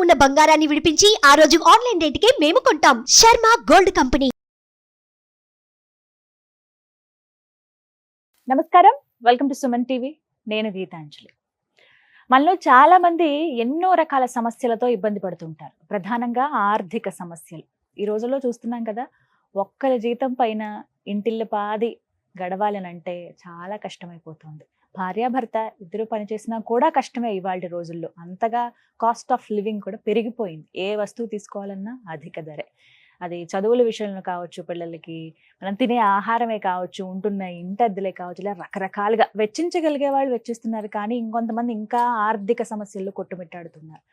ఉన్న బంగారాన్ని విడిపించి ఆ రోజు ఆన్లైన్ రేటుకే మేము కొంటాం. Sharma gold company. నమస్కారం, వెల్కమ్ టు సుమన్ టీవీ. నేను గీతాంజలి. మనలో చాలా మంది ఎన్నో రకాల సమస్యలతో ఇబ్బంది పడుతుంటారు. ప్రధానంగా ఆర్థిక సమస్యలు. ఈ రోజుల్లో చూస్తున్నాం కదా, ఒక్కరి జీతం పైన ఇంటిల్లిపాది గడవాలనంటే చాలా కష్టమైపోతుంది. భార్యాభర్త ఇద్దరు పనిచేసినా కూడా కష్టమే ఇవాళ రోజుల్లో. అంతగా కాస్ట్ ఆఫ్ లివింగ్ కూడా పెరిగిపోయింది. ఏ వస్తువు తీసుకోవాలన్నా అధిక ధరే. అది చదువుల విషయంలో కావచ్చు, పిల్లలకి మనం తినే ఆహారమే కావచ్చు, ఉంటున్న ఇంటద్దెలే కావచ్చు, ఇలా రకరకాలుగా వెచ్చించగలిగే వాళ్ళు వెచ్చిస్తున్నారు. కానీ ఇంకొంతమంది ఇంకా ఆర్థిక సమస్యల్లో కొట్టుమిట్టాడుతున్నారు.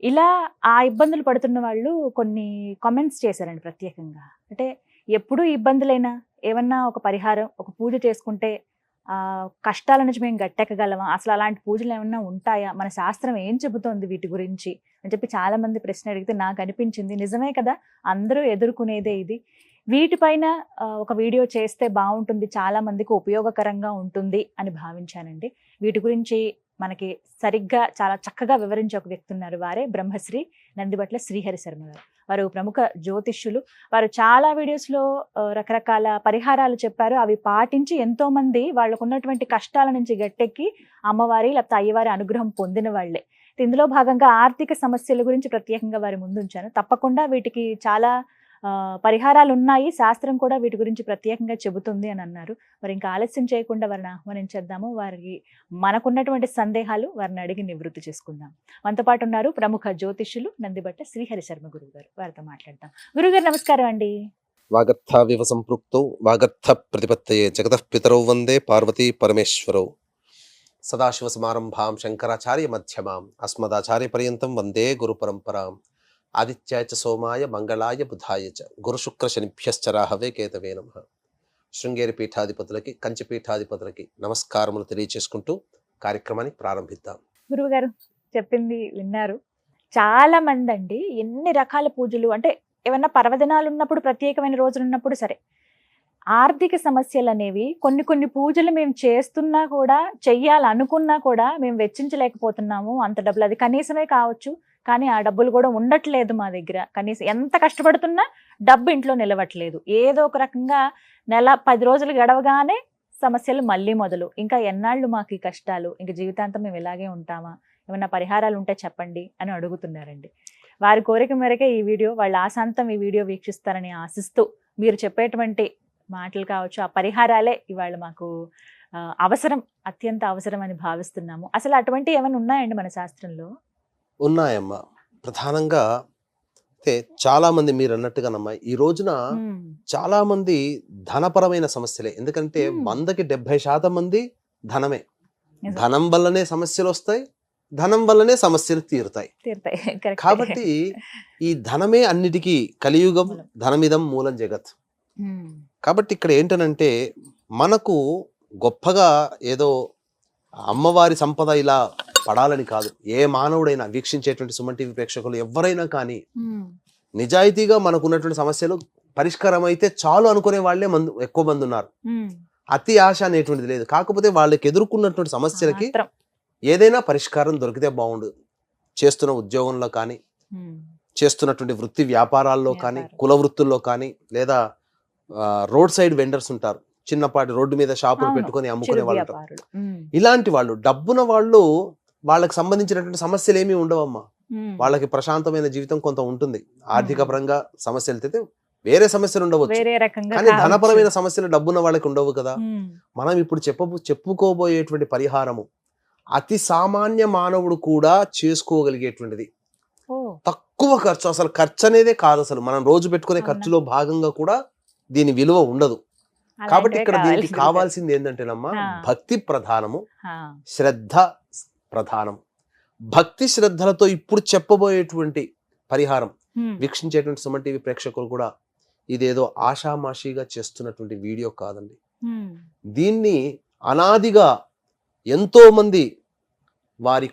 ఇలా ఆ ఇబ్బందులు పడుతున్న వాళ్ళు కొన్ని కామెంట్స్ చేశారండి ప్రత్యేకంగా. అంటే ఎప్పుడూ ఇబ్బందులైనా ఏమన్నా ఒక పరిహారం, ఒక పూజ చేసుకుంటే కష్టాల నుంచి మేము గట్టెక్కగలమా, అసలు అలాంటి పూజలు ఏమన్నా ఉంటాయా, మన శాస్త్రం ఏం చెబుతోంది వీటి గురించి అని చెప్పి చాలా మంది ప్రశ్న అడిగితే నాకు అనిపించింది, నిజమే కదా, అందరూ ఎదుర్కొనేదే ఇది. వీటిపైన ఒక వీడియో చేస్తే బాగుంటుంది, చాలా మందికి ఉపయోగకరంగా ఉంటుంది అని భావించానండి. వీటి గురించి మనకి సరిగ్గా చాలా చక్కగా వివరించి ఒక వ్యక్తి ఉన్నారు. వారే బ్రహ్మశ్రీ నందిబట్ల శ్రీహరి శర్మ గారు. వారు ప్రముఖ జ్యోతిష్యులు. వారు చాలా వీడియోస్లో రకరకాల పరిహారాలు చెప్పారు. అవి పాటించి ఎంతో మంది వాళ్ళకు ఉన్నటువంటి కష్టాల నుంచి గట్టెక్కి అమ్మవారి లేకపోతే అయ్యవారి అనుగ్రహం పొందిన వాళ్లే. ఇందులో భాగంగా ఆర్థిక సమస్యల గురించి ప్రత్యేకంగా వారి ముందు ఉంచాను. తప్పకుండా వీటికి చాలా పరిహారాలు ఉన్నాయి, శాస్త్రం కూడా వీటి గురించి ప్రత్యేకంగా చెబుతుంది అని అన్నారు. మరి ఇంకా ఆలస్యం చేయకుండా వారిని ఆహ్వానించేద్దాము. వారికి మనకున్నటువంటి సందేహాలు వారిని అడిగి నివృత్తి చేసుకుందాం. మనతో పాటు ఉన్నారు ప్రముఖ జ్యోతిష్యులు నందిబట్ల శ్రీహరి శర్మ గురువు గారు. వారితో మాట్లాడదాం. గురుగారు నమస్కారం అండి. వాగర్థావివ సంపృక్తౌ వాగర్థ ప్రతిపత్తయే జగతః పితరౌ వందే పార్వతీ పరమేశ్వరౌ. సదాశివ సమారంభాం శంకరాచార్య మధ్యమాం అస్మదాచార్య పర్యంతం వందే గురు పరంపరాం. ఆదిత్యాయ చ సోమాయ మంగళాయ బుధాయ చ గురుశుక్ర శనిభ్యశ్చ రాహవే కేతవే నమః. శృంగేరి పీఠాధిపతులకి, కంచి పీఠాధిపతులకి నమస్కారములు తెలియచేసుకుంటూ కార్యక్రమాన్ని ప్రారంభిద్దాం. గురువు గారు చెప్పింది విన్నారు. చాలా మంది అండి ఎన్ని రకాల పూజలు, అంటే ఏమన్నా పర్వదినాలు ఉన్నప్పుడు, ప్రత్యేకమైన రోజులు ఉన్నప్పుడు సరే, ఆర్థిక సమస్యలు అనేవి కొన్ని పూజలు మేము చేస్తున్నా కూడా, చెయ్యాలనుకున్నా కూడా మేము వెచ్చించలేకపోతున్నాము అంత డబ్బులు. అది కనీసమే కావచ్చు, కానీ ఆ డబ్బులు కూడా ఉండట్లేదు మా దగ్గర. కనీసం ఎంత కష్టపడుతున్నా డబ్బు ఇంట్లో నిలవట్లేదు. ఏదో ఒక రకంగా నెల 10 రోజులు గడవగానే సమస్యలు మళ్ళీ మొదలు. ఇంకా ఎన్నాళ్ళు మాకు ఈ కష్టాలు, ఇంకా జీవితాంతం మేము ఇలాగే ఉంటామా, ఏమన్నా పరిహారాలు ఉంటే చెప్పండి అని అడుగుతున్నారండి. వారి కోరిక మేరకే ఈ వీడియో, వాళ్ళ ఆశాంతం ఈ వీడియో వీక్షిస్తారని ఆశిస్తూ, మీరు చెప్పేటువంటి మాటలు కావచ్చు, ఆ పరిహారాలే ఇవాళ మాకు అవసరం, అత్యంత అవసరం అని భావిస్తున్నాము. అసలు అటువంటి ఏమైనా ఉన్నాయండి మన శాస్త్రంలో? ఉన్నాయమ్మా. ప్రధానంగా అయితే చాలా మంది మీరు అన్నట్టుగానమ్మా, ఈ రోజున చాలా మంది ధనపరమైన సమస్యలే. ఎందుకంటే 100కి 70% మంది ధనమే. ధనం వల్లనే సమస్యలు వస్తాయి, ధనం వల్లనే సమస్యలు తీరుతాయి. కాబట్టి ఈ ధనమే అన్నిటికీ కలియుగం, ధనమిదం మూలం జగత్. కాబట్టి ఇక్కడ ఏంటనంటే, మనకు గొప్పగా ఏదో అమ్మవారి సంపద ఇలా పడాలని కాదు. ఏ మానవుడైనా, వీక్షించేటువంటి సుమన్ టీవీ ప్రేక్షకులు ఎవరైనా కానీ, నిజాయితీగా మనకున్నటువంటి సమస్యలు పరిష్కారం అయితే చాలు అనుకునే వాళ్ళే ఎక్కువ మంది ఉన్నారు. అతి ఆశ అనేటువంటిది లేదు. కాకపోతే వాళ్ళకి ఎదుర్కొన్నటువంటి సమస్యలకి ఏదైనా పరిష్కారం దొరికితే బాగుండు. చేస్తున్న ఉద్యోగంలో కానీ, చేస్తున్నటువంటి వృత్తి వ్యాపారాల్లో కానీ, కుల వృత్తుల్లో కానీ, లేదా రోడ్ సైడ్ వెండర్స్ ఉంటారు, చిన్నపాటి రోడ్డు మీద షాపులు పెట్టుకొని అమ్ముకునే వాళ్ళు ఉంటారు. ఇలాంటి వాళ్ళు, డబ్బున వాళ్ళు, వాళ్ళకి సంబంధించినటువంటి సమస్యలు ఏమీ ఉండవమ్మా. వాళ్ళకి ప్రశాంతమైన జీవితం కొంత ఉంటుంది. ఆర్థిక పరంగా సమస్యలు అయితే వేరే సమస్యలు ఉండవచ్చు, కానీ ధనపరమైన సమస్యలు డబ్బున్న వాళ్ళకి ఉండవు కదా. మనం ఇప్పుడు చెప్పుకోబోయేటువంటి పరిహారము అతి సామాన్య మానవుడు కూడా చేసుకోగలిగేటువంటిది. తక్కువ ఖర్చు, అసలు ఖర్చు అనేదే కాదు. అసలు మనం రోజు పెట్టుకునే ఖర్చులో భాగంగా కూడా దీని విలువ ఉండదు. కాబట్టి ఇక్కడ దీనికి కావాల్సింది ఏంటంటేనమ్మా, భక్తి ప్రధానము, శ్రద్ధ ప్రధానం. భక్తి శ్రద్ధలతో ఇప్పుడు చెప్పబోయేటువంటి పరిహారం వీక్షించేటువంటి సుమన్ టీవీ ప్రేక్షకులు కూడా ఇదేదో ఆషామాషిగా చేస్తున్నటువంటి వీడియో కాదండి. దీన్ని అనాదిగా ఎంతో మంది వారి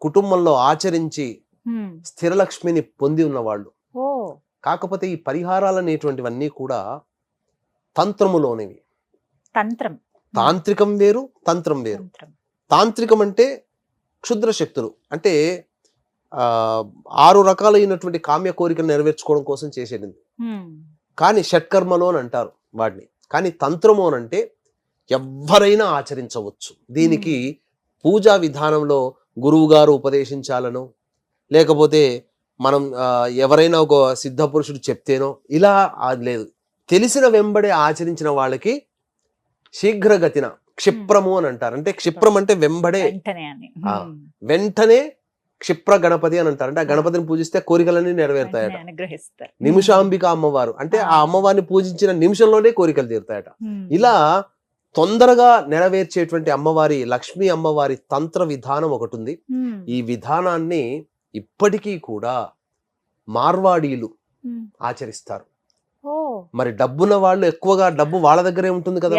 కుటుంబంలో ఆచరించి స్థిరలక్ష్మిని పొంది ఉన్నవాళ్ళు. కాకపోతే ఈ పరిహారాలు అనేటువంటివన్నీ కూడా తంత్రములోనివి. తాంత్రికం వేరు, తంత్రం వేరు. తాంత్రికం అంటే క్షుద్ర శక్తులు, అంటే 6 రకాలైనటువంటి కామ్య కోరికలు నెరవేర్చుకోవడం కోసం చేసేది. కానీ షట్కర్మలు అని అంటారు వాటిని. కానీ తంత్రము అని అంటే ఎవ్వరైనా ఆచరించవచ్చు. దీనికి పూజా విధానంలో గురువు గారు ఉపదేశించాలనో లేకపోతే మనం ఎవరైనా ఒక సిద్ధ పురుషుడు చెప్తేనో ఇలా లేదు. తెలిసిన వెంబడే ఆచరించిన వాళ్ళకి శీఘ్రగతిన క్షిప్రము అని అంటారు. అంటే క్షిప్రం అంటే వెంబడే, వెంటనే క్షిప్ర గణపతి అని అంటారు. అంటే ఆ గణపతిని పూజిస్తే కోరికలన్నీ నెరవేరుతాయట. నిమిషాంబిక అమ్మవారు అంటే ఆ అమ్మవారిని పూజించిన నిమిషంలోనే కోరికలు తీరుతాయట. ఇలా తొందరగా నెరవేర్చేటువంటి అమ్మవారి, లక్ష్మీ అమ్మవారి తంత్ర విధానం ఒకటి ఉంది. ఈ విధానాన్ని ఇప్పటికీ కూడా మార్వాడీలు ఆచరిస్తారు. మరి డబ్బున్న వాళ్ళు ఎక్కువగా డబ్బు వాళ్ళ దగ్గరే ఉంటుంది కదా.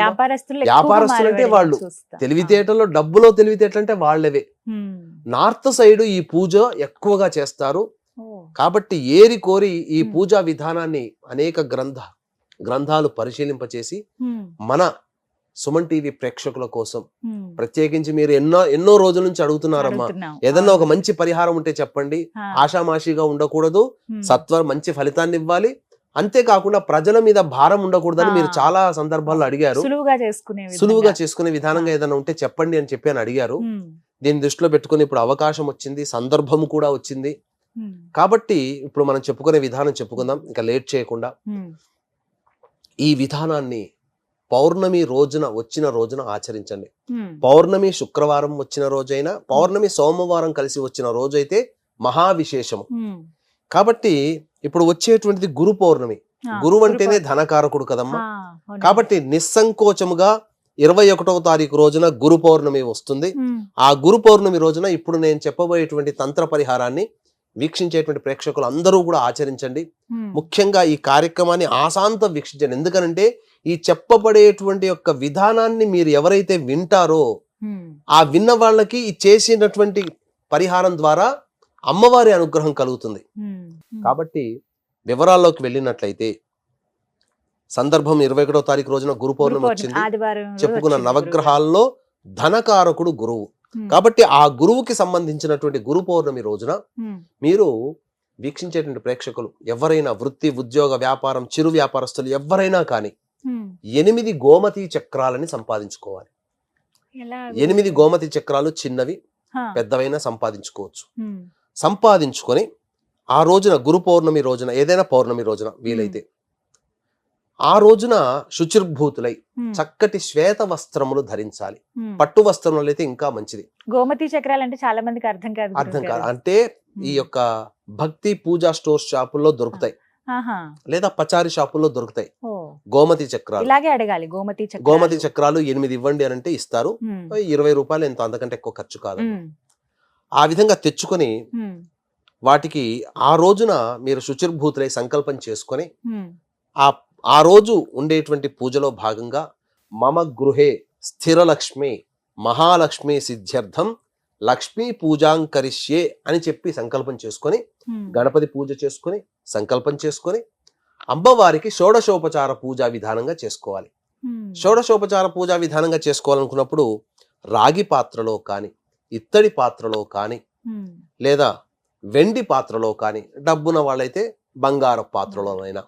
వ్యాపారస్తులు అంటే వాళ్ళు తెలివితేటలో, డబ్బులో తెలివితేటలు అంటే వాళ్ళవే. నార్త్ సైడ్ ఈ పూజ ఎక్కువగా చేస్తారు. కాబట్టి ఏరి కోరి ఈ పూజా విధానాన్ని అనేక గ్రంథాలు పరిశీలింపచేసి మన సుమన్ టీవీ ప్రేక్షకుల కోసం ప్రత్యేకించి మీరు ఎన్నో రోజుల నుంచి అడుగుతున్నారమ్మా, ఏదన్నా ఒక మంచి పరిహారం ఉంటే చెప్పండి. ఆషామాషిగా ఉండకూడదు, సత్వర మంచి ఫలితాన్ని ఇవ్వాలి, అంతేకాకుండా ప్రజల మీద భారం ఉండకూడదని మీరు చాలా సందర్భాల్లో అడిగారు. సులువుగా చేసుకునే విధానంగా ఏదైనా ఉంటే చెప్పండి అని చెప్పి అని అడిగారు. దీన్ని దృష్టిలో పెట్టుకుని ఇప్పుడు అవకాశం వచ్చింది, సందర్భం కూడా వచ్చింది. కాబట్టి ఇప్పుడు మనం చెప్పుకునే విధానం చెప్పుకుందాం, ఇంకా లేట్ చేయకుండా. ఈ విధానాన్ని పౌర్ణమి వచ్చిన రోజున ఆచరించండి. పౌర్ణమి శుక్రవారం వచ్చిన రోజైనా, పౌర్ణమి సోమవారం కలిసి వచ్చిన రోజైతే మహావిశేషము. కాబట్టి ఇప్పుడు వచ్చేటువంటిది గురు పౌర్ణమి. గురువు అంటేనే ధనకారకుడు కదమ్మా. కాబట్టి నిస్సంకోచముగా 21వ తారీఖు రోజున గురు పౌర్ణమి వస్తుంది. ఆ గురు పౌర్ణమి రోజున ఇప్పుడు నేను చెప్పబోయేటువంటి తంత్ర పరిహారాన్ని వీక్షించేటువంటి ప్రేక్షకులు అందరూ కూడా ఆచరించండి. ముఖ్యంగా ఈ కార్యక్రమాన్ని ఆశాంతం వీక్షించండి. ఎందుకనంటే ఈ చెప్పబడేటువంటి యొక్క విధానాన్ని మీరు ఎవరైతే వింటారో ఆ విన్న వాళ్ళకి ఈ చేసినటువంటి పరిహారం ద్వారా అమ్మవారి అనుగ్రహం కలుగుతుంది. కాబట్టి వివరాల్లోకి వెళ్ళినట్లయితే సందర్భం 21వ తారీఖు రోజున గురు పౌర్ణమి వచ్చింది. చెప్పుకున్న నవగ్రహాల్లో ధనకారకుడు గురువు. కాబట్టి ఆ గురువుకి సంబంధించినటువంటి గురు పౌర్ణమి రోజున మీరు వీక్షించేటువంటి ప్రేక్షకులు ఎవరైనా వృత్తి, ఉద్యోగ, వ్యాపారం, చిరు వ్యాపారస్తులు ఎవరైనా కానీ 8 గోమతి చక్రాలని సంపాదించుకోవాలి. 8 గోమతి చక్రాలు చిన్నవి పెద్దవైనా సంపాదించుకోవచ్చు. సంపాదించుకొని ఆ రోజున గురు పౌర్ణమి రోజున, ఏదైనా పౌర్ణమి రోజున వీలైతే ఆ రోజున శుచిర్భూతులై చక్కటి శ్వేత వస్త్రములు ధరించాలి. పట్టు వస్త్రములు అయితే ఇంకా మంచిది. గోమతి చక్రాలు అంటే చాలా మందికి అర్థం కాదు. అంటే ఈ యొక్క భక్తి పూజా స్టోర్ షాపుల్లో దొరుకుతాయి, లేదా పచారి షాపుల్లో దొరుకుతాయి గోమతి చక్రాలు. ఇలాగే అడగాలి. గోమతి చక్రాలు 8 ఇవ్వండి అని అంటే ఇస్తారు. 20 రూపాయలు ఎంత, అంతకంటే ఎక్కువ ఖర్చు కాదు. ఆ విధంగా తెచ్చుకొని వాటికి ఆ రోజున మీరు శుచిర్భూతులై సంకల్పం చేసుకొని ఆ రోజు ఉండేటువంటి పూజలో భాగంగా మమ గృహే స్థిరలక్ష్మి మహాలక్ష్మి సిద్ధ్యర్థం లక్ష్మీ పూజాంకరిష్యే అని చెప్పి సంకల్పం చేసుకొని గణపతి పూజ చేసుకొని సంకల్పం చేసుకొని అమ్మవారికి షోడశోపచార పూజా విధానంగా చేసుకోవాలి. షోడశోపచార పూజా విధానంగా చేసుకోవాలనుకున్నప్పుడు రాగి పాత్రలో కానీ, ఇత్తడి పాత్రలో కానీ, లేదా వెండి పాత్రలో కానీ, డబ్బున వాళ్ళైతే బంగారు పాత్రలోనైనా,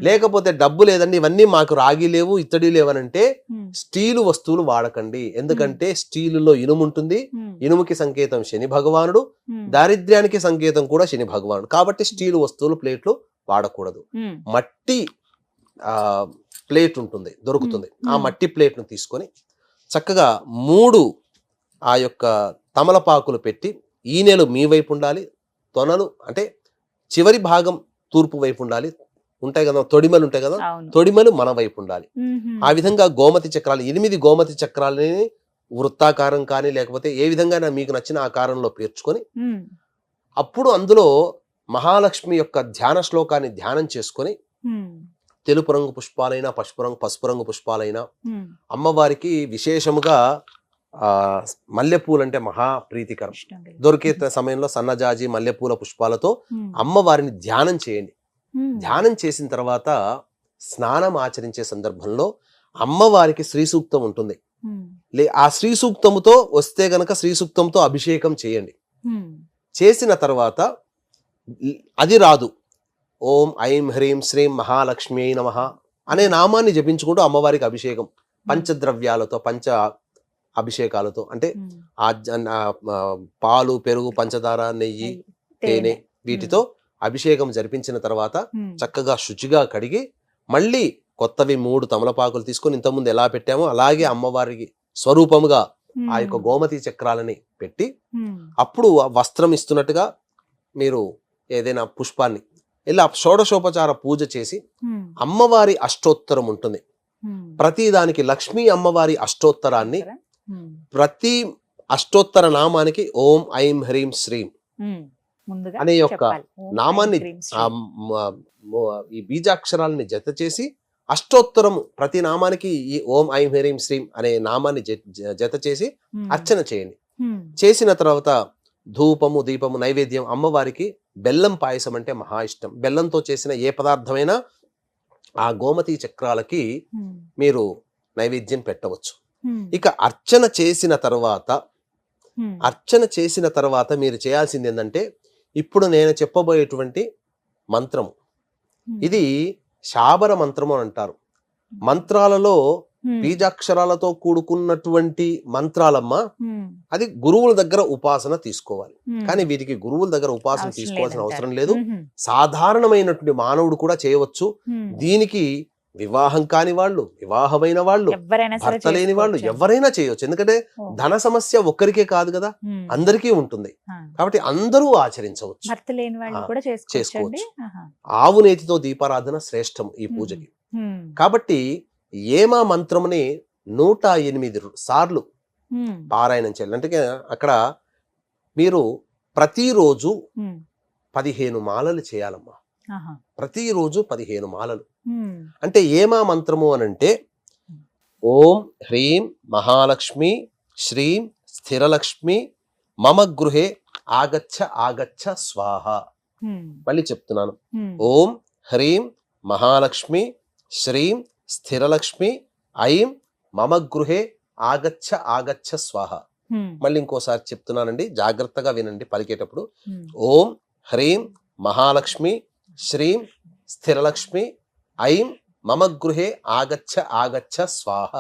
లేకపోతే డబ్బు లేదండి ఇవన్నీ మాకు రాగి లేవు ఇత్తడి లేవనంటే స్టీలు వస్తువులు వాడకండి. ఎందుకంటే స్టీలులో ఇనుము ఉంటుంది. ఇనుముకి సంకేతం శని భగవానుడు, దారిద్ర్యానికి సంకేతం కూడా శని భగవానుడు. కాబట్టి స్టీలు వస్తువులు, ప్లేట్లు వాడకూడదు. మట్టి ప్లేట్ ఉంటుంది, దొరుకుతుంది. ఆ మట్టి ప్లేట్ ను తీసుకొని చక్కగా 3 ఆ యొక్క తమలపాకులు పెట్టి, ఈనెలు మీ వైపు ఉండాలి, తొనలు అంటే చివరి భాగం తూర్పు వైపు ఉండాలి. ఉంటాయి కదా తొడిమలు, ఉంటాయి కదా తొడిమలు మన వైపు ఉండాలి. ఆ విధంగా గోమతి చక్రాలు 8 గోమతి చక్రాలని వృత్తాకారం కానీ లేకపోతే ఏ విధంగా మీకు నచ్చిన ఆకారంలో పేర్చుకొని అప్పుడు అందులో మహాలక్ష్మి యొక్క ధ్యాన శ్లోకాన్ని ధ్యానం చేసుకొని తెలుపు రంగు పుష్పాలైనా పసుపు రంగు పుష్పాలైనా, అమ్మవారికి విశేషముగా మల్లెపూలు అంటే మహా ప్రీతికరం. దొరికే సమయంలో సన్నజాజి మల్లెపూల పుష్పాలతో అమ్మవారిని ధ్యానం చేయండి. ధ్యానం చేసిన తర్వాత స్నానం ఆచరించే సందర్భంలో అమ్మవారికి శ్రీ సూక్తం ఉంటుంది. ఆ శ్రీ సూక్తముతో వస్తే గనక శ్రీ సూక్తంతో అభిషేకం చేయండి. చేసిన తర్వాత అది రాదు, ఓం ఐం హ్రీం శ్రీం మహాలక్ష్మి నమః అనే నామాన్ని జపించుకుంటూ అమ్మవారికి అభిషేకం పంచద్రవ్యాలతో, పంచ అభిషేకాలతో, అంటే పాలు, పెరుగు, పంచదార, నెయ్యి, తేనె వీటితో అభిషేకం జరిపించిన తర్వాత చక్కగా శుచిగా కడిగి మళ్ళీ కొత్తవి 3 తమలపాకులు తీసుకొని ఇంతకుముందు ఎలా పెట్టామో అలాగే అమ్మవారికి స్వరూపముగా ఆ యొక్క గోమతి చక్రాలని పెట్టి అప్పుడు ఆ వస్త్రం ఇస్తున్నట్టుగా మీరు ఏదైనా పుష్పాన్ని ఇలా షోడశోపచార పూజ చేసి అమ్మవారి అష్టోత్తరం ఉంటుంది. ప్రతి దానికి లక్ష్మీ అమ్మవారి అష్టోత్తరాన్ని ప్రతి అష్టోత్తర నామానికి ఓం ఐం హ్రీం శ్రీం అనే యొక్క నామాన్ని ఈ బీజాక్షరాలని జత చేసి అష్టోత్తరము ప్రతి నామానికి ఈ ఓం ఐం హ్రీం శ్రీం అనే నామాన్ని జత చేసి అర్చన చేయండి. చేసిన తర్వాత ధూపము, దీపము, నైవేద్యం, అమ్మవారికి బెల్లం పాయసం అంటే మహా ఇష్టం. బెల్లంతో చేసిన ఏ పదార్థమైనా ఆ గోమతి చక్రాలకి మీరు నైవేద్యం పెట్టవచ్చు. ఇక అర్చన చేసిన తర్వాత మీరు చేయాల్సింది ఏంటంటే ఇప్పుడు నేను చెప్పబోయేటువంటి మంత్రము, ఇది శాబర మంత్రము అని అంటారు. మంత్రాలలో బీజాక్షరాలతో కూడుకున్నటువంటి మంత్రాలమ్మ, అది గురువుల దగ్గర ఉపాసన తీసుకోవాలి. కానీ వీటికి గురువుల దగ్గర ఉపాసన తీసుకోవాల్సిన అవసరం లేదు. సాధారణమైనటువంటి మానవుడు కూడా చేయవచ్చు. దీనికి వివాహం కాని వాళ్ళు, వివాహమైన వాళ్ళు, భర్త లేని వాళ్ళు ఎవరైనా చేయవచ్చు. ఎందుకంటే ధన సమస్య ఒక్కరికే కాదు కదా, అందరికీ ఉంటుంది. కాబట్టి అందరూ ఆచరించవచ్చు, చేసుకోవచ్చు. ఆవు నేతితో దీపారాధన శ్రేష్టం ఈ పూజకి. కాబట్టి ఏమా మంత్రముని 108 సార్లు పారాయణం చేయాలి. అంటే అక్కడ మీరు ప్రతిరోజు 15 మాలలు చేయాలమ్మా. ప్రతిరోజు 15 మాలలు. అంటే ఏమా మంత్రము అనంటే ఓం హ్రీం మహాలక్ష్మి శ్రీం స్థిరలక్ష్మి మమ గృహే ఆగచ్చ ఆగచ్చ స్వాహ. మళ్ళీ చెప్తున్నాను, ఓం హ్రీం మహాలక్ష్మి శ్రీం స్థిరలక్ష్మి ఐం మమ గృహే ఆగచ్చ ఆగచ్చ స్వాహ. మళ్ళీ ఇంకోసారి చెప్తున్నానండి, జాగ్రత్తగా వినండి పలికేటప్పుడు. ఓం హ్రీం మహాలక్ష్మి శ్రీం స్థిరలక్ష్మి ఐం మమ గృహే ఆగచ్చ ఆగచ్చ స్వాహ.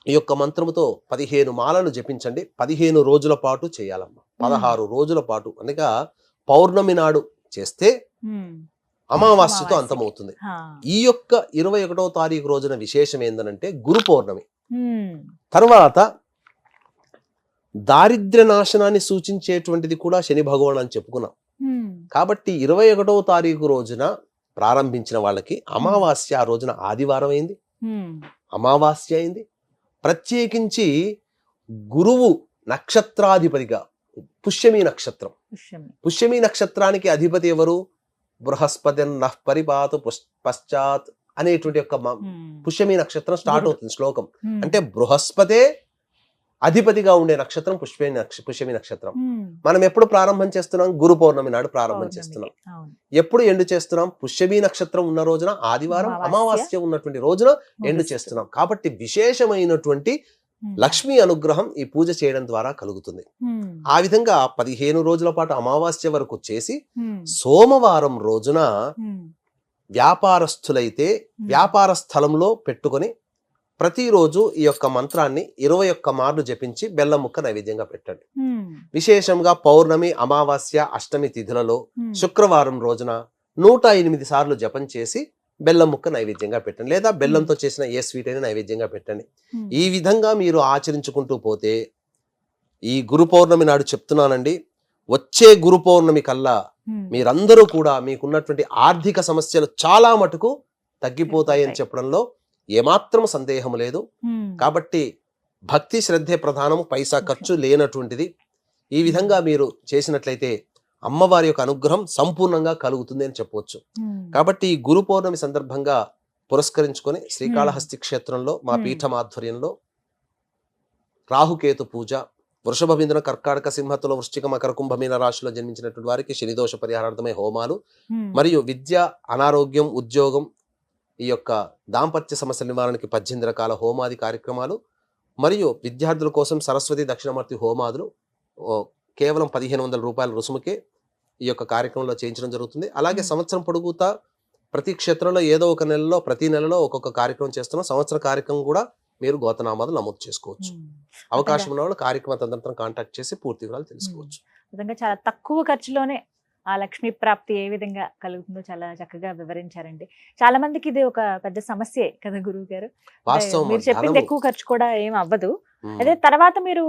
ఈ యొక్క మంత్రముతో 15 మాలలు జపించండి. 15 రోజుల పాటు చేయాలమ్మా. 16 రోజుల పాటు, అనగా పౌర్ణమి నాడు చేస్తే అమావాస్యతో అంతమవుతుంది. ఈ యొక్క 21వ తారీఖు రోజున విశేషం ఏందనంటే గురు పౌర్ణమి. తర్వాత దారిద్ర్య నాశనాన్ని సూచించేటువంటిది కూడా శని భగవాన్ అని చెప్పుకున్నాం. కాబట్టి 21వ తారీఖు రోజున ప్రారంభించిన వాళ్ళకి అమావాస్య ఆ రోజున ఆదివారం అయింది, అమావాస్య అయింది. ప్రత్యేకించి గురువు నక్షత్రాధిపతిగా పుష్యమి నక్షత్రం, పుష్యమి నక్షత్రానికి అధిపతి ఎవరు? బృహస్పతి నః పరిపాతు పశ్చాత్ అనేటువంటి యొక్క పుష్యమి నక్షత్రం స్టార్ట్ అవుతుంది శ్లోకం. అంటే బృహస్పతే అధిపతిగా ఉండే నక్షత్రం పుష్యమి నక్షత్రం. మనం ఎప్పుడు ప్రారంభం చేస్తున్నాం? గురు పౌర్ణమి నాడు ప్రారంభం చేస్తున్నాం. ఎప్పుడు ఎండు చేస్తున్నాం? పుష్యమి నక్షత్రం ఉన్న రోజున ఆదివారం, అమావాస్య ఉన్నటువంటి రోజున ఎండు చేస్తున్నాం. కాబట్టి విశేషమైనటువంటి లక్ష్మీ అనుగ్రహం ఈ పూజ చేయడం ద్వారా కలుగుతుంది. ఆ విధంగా 15 రోజుల పాటు అమావాస్య వరకు చేసి సోమవారం రోజున వ్యాపారస్తులైతే వ్యాపార స్థలంలో పెట్టుకొని ప్రతిరోజు ఈ యొక్క మంత్రాన్ని 21 మార్లు జపించి బెల్లం ముక్క నైవేద్యంగా పెట్టండి. విశేషంగా పౌర్ణమి, అమావాస్య, అష్టమి తిథులలో శుక్రవారం రోజున 108 సార్లు జపం చేసి బెల్లం ముక్క నైవేద్యంగా పెట్టండి. లేదా బెల్లంతో చేసిన ఏ స్వీట్ అయినా నైవేద్యంగా పెట్టండి. ఈ విధంగా మీరు ఆచరించుకుంటూ పోతే ఈ గురు పౌర్ణమి నాడు చెప్తున్నానండి, వచ్చే గురు పౌర్ణమి కల్లా మీరందరూ కూడా మీకున్నటువంటి ఆర్థిక సమస్యలు చాలా మటుకు తగ్గిపోతాయి అని చెప్పడంలో ఏమాత్రం సందేహం లేదు. కాబట్టి భక్తి శ్రద్ధే ప్రధానము, పైసా ఖర్చు లేనటువంటిది. ఈ విధంగా మీరు చేసినట్లయితే అమ్మవారి యొక్క అనుగ్రహం సంపూర్ణంగా కలుగుతుంది అని చెప్పవచ్చు. కాబట్టి ఈ గురు పౌర్ణమి సందర్భంగా పురస్కరించుకొని శ్రీకాళహస్తి క్షేత్రంలో మా పీఠం ఆధ్వర్యంలో రాహుకేతు పూజ, వృషభ బిందున కర్కాటక సింహతుల వృశ్చిక మకర కుంభమీన రాశిలో జన్మించినటువంటి వారికి శనిదోష పరిహారార్థమై హోమాలు, మరియు విద్య, అనారోగ్యం, ఉద్యోగం, ఈ యొక్క దాంపత్య సమస్యల నివారణకి 18 రకాల హోమాది కార్యక్రమాలు, మరియు విద్యార్థుల కోసం సరస్వతి దక్షిణమూర్తి హోమాదులు కేవలం 1500 రూపాయల రుసుముకే ఈ యొక్క కార్యక్రమంలో చేయించడం జరుగుతుంది. అలాగే సంవత్సరం పొడుగుతా ప్రతి క్షేత్రంలో ఏదో ఒక నెలలో ప్రతి నెలలో ఒక్కొక్క కార్యక్రమం చేస్తున్నాం. సంవత్సర కార్యక్రమం కూడా మీరు గోతనామాలు నమోదు చేసుకోవచ్చు. అవకాశం ఉన్న వాళ్ళు కార్యక్రమ తదనంతరం కాంటాక్ట్ చేసి పూర్తి వివరాలు తెలుసుకోవచ్చు. నిజంగా చాలా తక్కువ ఖర్చులోనే ఆ లక్ష్మీ ప్రాప్తి ఏ విధంగా కలుగుతుందో చాలా చక్కగా వివరించారండి. చాలా మందికి ఇది ఒక పెద్ద సమస్యే కదా గురువు గారు. వాస్తవం మీరు చెప్పింది ధనము. ఎక్కువ ఖర్చు కూడా ఏం అవ్వదు. ఉమ్. అదే తర్వాత మీరు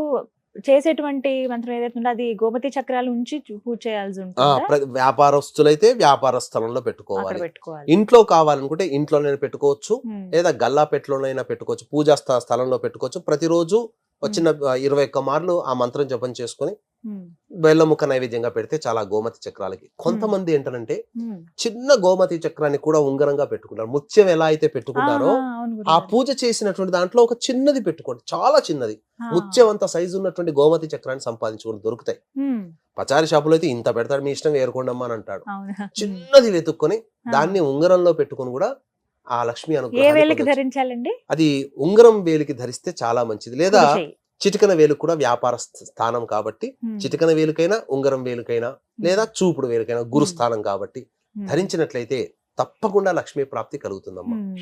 చేసేటువంటి మంత్రం ఏదైతే ఉందో అది గోమతి చక్రాలు ఉంచి పూజ చేయాల్సి ఉంటుందా? వ్యాపారస్తులైతే వ్యాపార స్థలంలో అక్కడ పెట్టుకోవాలి. పెట్టుకోవాలి. ఇంట్లో కావాలనుకుంటే ఇంట్లోనే పెట్టుకోవచ్చు, ఉమ్. లేదా గల్లా పెట్టులోనైనా పెట్టుకోవచ్చు, పూజా స్థలంలో పెట్టుకోవచ్చు. ప్రతిరోజు వచ్చిన 21 మార్లు ఆ మంత్రం జపం చేసుకొని ఉమ్. బెల్లం ముక్క నైవేద్యంగా పెడితే చాలా గోమతి చక్రాలకి. కొంతమంది ఏంటంటే ఉమ్. చిన్న గోమతి చక్రాన్ని కూడా ఉంగరంగా పెట్టుకుంటారు. ముత్యం ఎలా అయితే పెట్టుకుంటారో ఆహా, అవును ఆ గురువు పూజ చేసినటువంటి దాంట్లో ఒక చిన్నది పెట్టుకోండి, చాలా చిన్నది గారు. ముత్యం అంత సైజు ఉన్నటువంటి గోమతి చక్రాన్ని సంపాదించుకుని దొరుకుతాయి. ఉమ్. పచారి షాపులో అయితే ఇంత పెడతాడు, మీ ఇష్టం ఏరుకోండమ్మా అని అంటాడు. అవునా? ఉమ్. చిన్నది వెతుక్కొని దాన్ని ఉంగరంలో పెట్టుకుని కూడా ఆ లక్ష్మి ఏ అనుగ్రహాన్ని వేలకి పొందొచ్చు. ధరించాలండి? అది ఉంగరం వేలికి ధరిస్తే చాలా మంచిది. లేదా కుడి చెయ్యి. చిటికన వేలు కూడా వ్యాపార స్థానం కాబట్టి ఉమ్. చిటికన వేలుకైనా ఉంగరం వేలుకైనా లేదా చూపుడు వేలుకైనా గురుస్థానం కాబట్టి ఉమ్. ధరించినట్లయితే తప్పకుండా లక్ష్మీ ప్రాప్తి కలుగుతుందమ్మా. ఉమ్.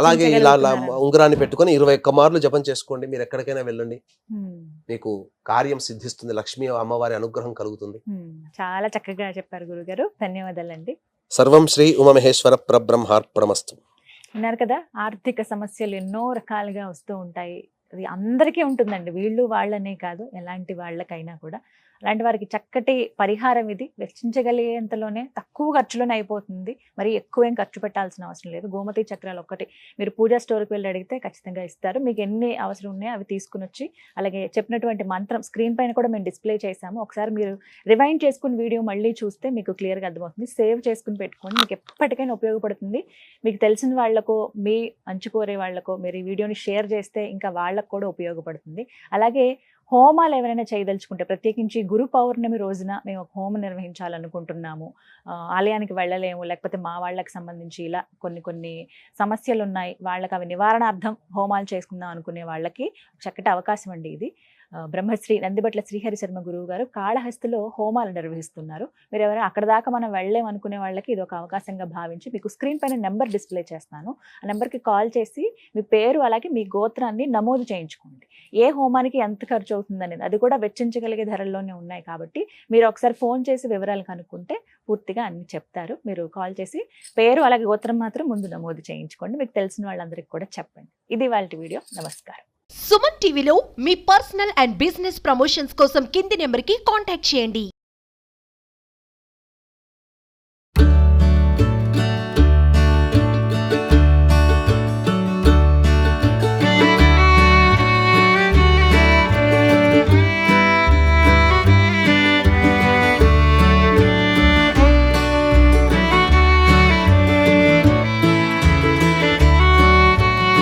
అలాగే ఇలా వెచ్చించగలుగుతున్నారా? ఉంగరాన్ని పెట్టుకొని 21 మార్లు జపం చేసుకోండి. మీరు ఎక్కడికైనా వెళ్ళండి, ఉమ్. మీకు కార్యం సిద్ధిస్తుంది, లక్ష్మీ అమ్మవారి అనుగ్రహం కలుగుతుంది. ఉమ్. చాలా చక్కగా చెప్పారు గురుగారు. ధన్యవాదాలండి. సర్వం శ్రీ ఉమామహేశ్వర పరబ్రహ్మార్పణమస్తు. విన్నారు కదా, ఆర్థిక సమస్యలు ఎన్నో రకాలుగా వస్తూ ఉంటాయి. అది అందరికీ ఉంటుందండి, వీళ్ళు వాళ్ళనే కాదు, ఎలాంటి వాళ్ళకైనా కూడా. అలాంటి వారికి చక్కటి పరిహారం ఇది. వెచ్చించగలిగేంతలోనే తక్కువ ఖర్చులోనే అయిపోతుంది. మరి ఎక్కువ ఏం ఖర్చు పెట్టాల్సిన అవసరం లేదు. గోమతి చక్రాలు ఒక్కటి మీరు పూజా స్టోర్కి వెళ్ళి అడిగితే ఖచ్చితంగా ఇస్తారు. మీకు ఎన్ని అవసరం ఉన్నాయో అవి తీసుకుని వచ్చి, అలాగే చెప్పినటువంటి మంత్రం స్క్రీన్ పైన కూడా మేము డిస్ప్లే చేసాము. ఒకసారి మీరు రివైండ్ చేసుకుని వీడియో మళ్ళీ చూస్తే మీకు క్లియర్గా అర్థమవుతుంది. సేవ్ చేసుకుని పెట్టుకోండి, మీకు ఎప్పటికైనా ఉపయోగపడుతుంది. మీకు తెలిసిన వాళ్ళకో, మీ అంచుకోరే వాళ్ళకో మీరు ఈ వీడియోని షేర్ చేస్తే ఇంకా వాళ్ళకు కూడా ఉపయోగపడుతుంది. అలాగే హోమాలు ఎవరైనా చేయదలుచుకుంటే, ప్రత్యేకించి గురు పౌర్ణమి రోజున మేము ఒక హోమం నిర్వహించాలనుకుంటున్నాము, ఆలయానికి వెళ్ళలేము, లేకపోతే మా వాళ్ళకి సంబంధించి ఇలా కొన్ని సమస్యలు ఉన్నాయి, వాళ్ళకి అవి నివారణార్థం హోమాలు చేసుకుందాం అనుకునే వాళ్ళకి చక్కటి అవకాశం అండి ఇది. బ్రహ్మశ్రీ నందిబట్ల శ్రీహరి శర్మ గురువు గారు కాళహస్తిలో హోమాలు నిర్వహిస్తున్నారు. మీరు ఎవరైనా అక్కడ దాకా మనం వెళ్ళలేము అనుకునే వాళ్ళకి ఇది ఒక అవకాశంగా భావించి మీకు స్క్రీన్ పైన నెంబర్ డిస్ప్లే చేస్తాను. ఆ నెంబర్కి కాల్ చేసి మీ పేరు అలాగే మీ గోత్రాన్ని నమోదు చేయించుకోండి. ఏ హోమానికి ఎంత ఖర్చు అవుతుంది అనేది, అది కూడా వెచ్చించగలిగే ధరల్లోనే ఉన్నాయి కాబట్టి మీరు ఒకసారి ఫోన్ చేసి వివరాలు కనుక్కుంటే పూర్తిగా అన్ని చెప్తారు. మీరు కాల్ చేసి పేరు అలాగే గోత్రం మాత్రం ముందు నమోదు చేయించుకోండి. మీకు తెలిసిన వాళ్ళందరికీ కూడా చెప్పండి. ఇది వాళ్ళ వీడియో. నమస్కారం. సుమన్ టీవీలో మీ పర్సనల్ అండ్ బిజినెస్ ప్రమోషన్స్ కోసం కింది నెంబర్కి కాంటాక్ట్ చేయండి.